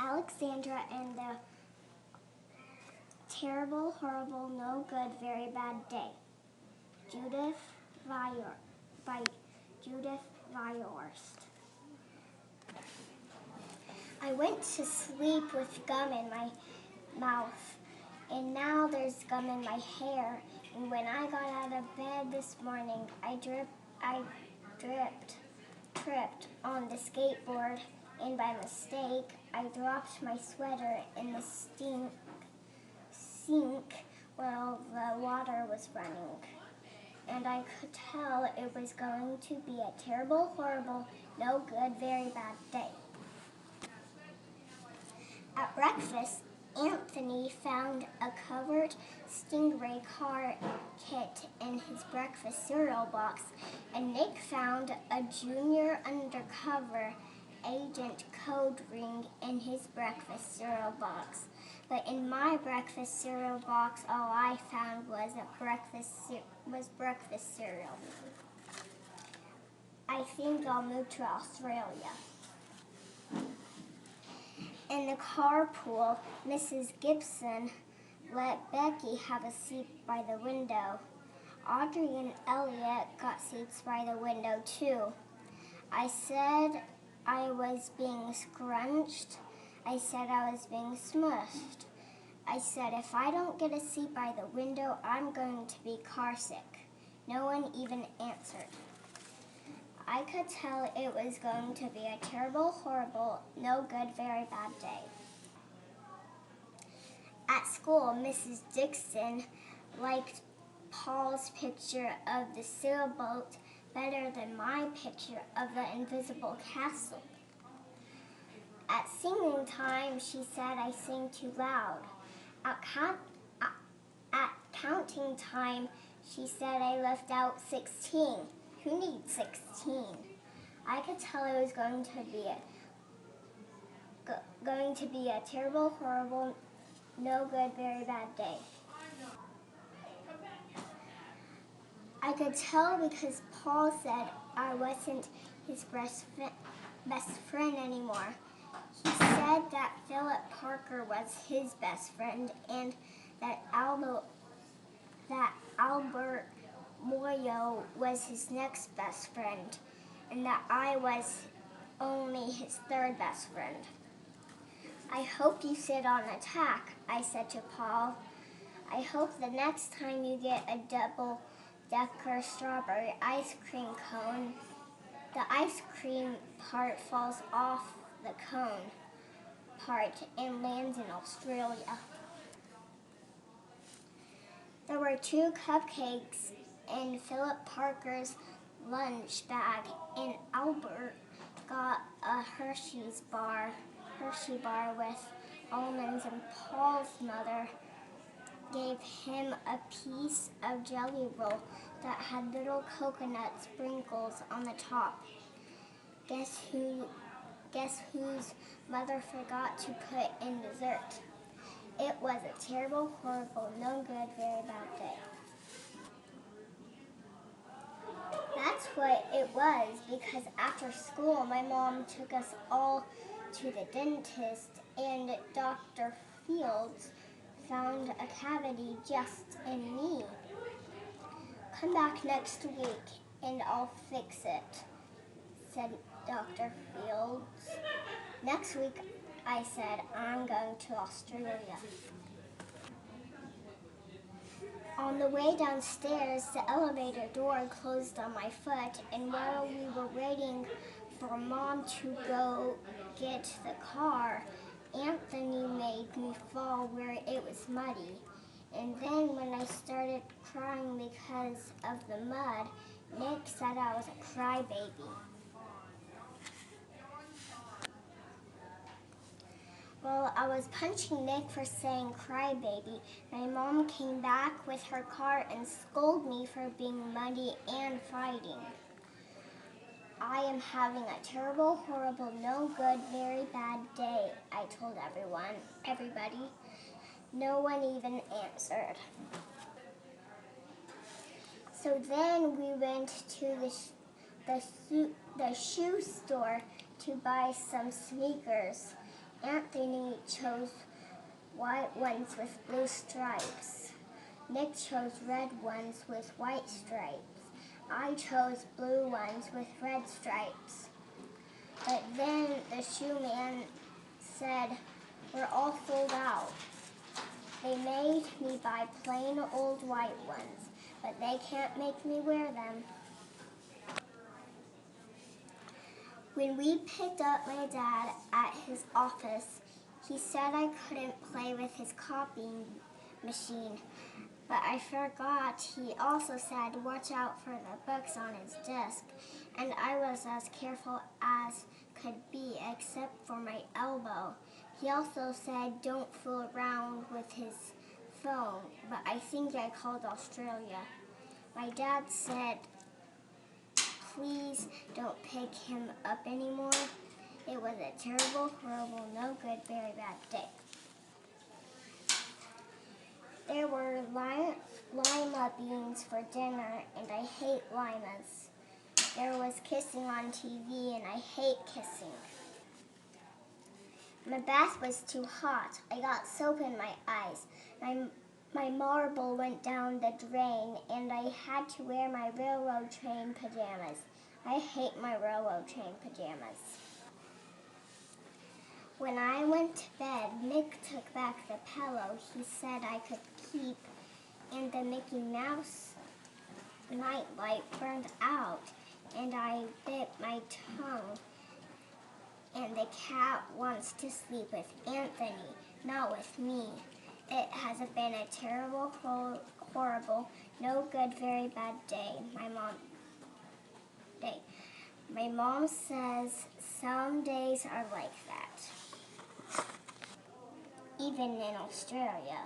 Alexandra and the Terrible, Horrible, No Good, Very Bad Day. Judith Vior by Judith Viorst. I went to sleep with gum in my mouth, and now there's gum in my hair. And when I got out of bed this morning, I tripped on the skateboard, and by mistake, I dropped my sweater in the sink while the water was running. And I could tell it was going to be a terrible, horrible, no good, very bad day. At breakfast, Anthony found a covered Stingray car kit in his breakfast cereal box, and Nick found a junior undercover agent code ring in his breakfast cereal box. But in my breakfast cereal box, all I found was breakfast cereal. I think I'll move to Australia. In the carpool, Mrs. Gibson let Becky have a seat by the window. Audrey and Elliot got seats by the window too. I said I was being scrunched. I said I was being smushed. I said if I don't get a seat by the window, I'm going to be car sick. No one even answered. I could tell it was going to be a terrible, horrible, no good, very bad day. At school, Mrs. Dixon liked Paul's picture of the sailboat better than my picture of the invisible castle. At singing time, she said I sing too loud. At counting time, she said I left out 16. Who needs 16? I could tell it was going to be a terrible, horrible, no good, very bad day. I could tell because Paul said I wasn't his best friend anymore. He said that Philip Parker was his best friend and that Albert Moyo was his next best friend, and that I was only his third best friend. I hope you sit on a tack, I said to Paul. I hope the next time you get a double-decker strawberry ice cream cone, the ice cream part falls off the cone part and lands in Australia. There were 2 cupcakes in Philip Parker's lunch bag, and Albert got a Hershey bar with almonds, and Paul's mother gave him a piece of jelly roll that had little coconut sprinkles on the top. Guess whose mother forgot to put in dessert? It was a terrible, horrible, no good, very bad day. That's what it was, because after school, my mom took us all to the dentist, and Dr. Fields found a cavity just in me. Come back next week, and I'll fix it, said Dr. Fields. Next week, I said, I'm going to Australia. On the way downstairs, the elevator door closed on my foot, and while we were waiting for Mom to go get the car, Anthony made me fall where it was muddy. And then when I started crying because of the mud, Nick said I was a crybaby. Well, I was punching Nick for saying crybaby. My mom came back with her car and scolded me for being muddy and fighting. I am having a terrible, horrible, no good, very bad day, I told everybody. No one even answered. So then we went to the shoe store to buy some sneakers. Anthony chose white ones with blue stripes. Nick chose red ones with white stripes. I chose blue ones with red stripes. But then the shoe man said, "We're all sold out." They made me buy plain old white ones, but they can't make me wear them. When we picked up my dad at his office, he said I couldn't play with his copying machine, but I forgot he also said watch out for the books on his desk, and I was as careful as could be except for my elbow. He also said don't fool around with his phone, but I think I called Australia. My dad said please don't pick him up anymore. It was a terrible, horrible, no good, very bad day. There were lima beans for dinner, and I hate limas. There was kissing on TV, and I hate kissing. My bath was too hot. I got soap in my eyes. My marble went down the drain, and I had to wear my railroad train pajamas. I hate my railroad train pajamas. When I went to bed, Mick took back the pillow he said I could keep, and the Mickey Mouse nightlight burned out, and I bit my tongue. And the cat wants to sleep with Anthony, not with me. It has been a terrible, horrible, no good, very bad day. My mom says some days are like that, even in Australia.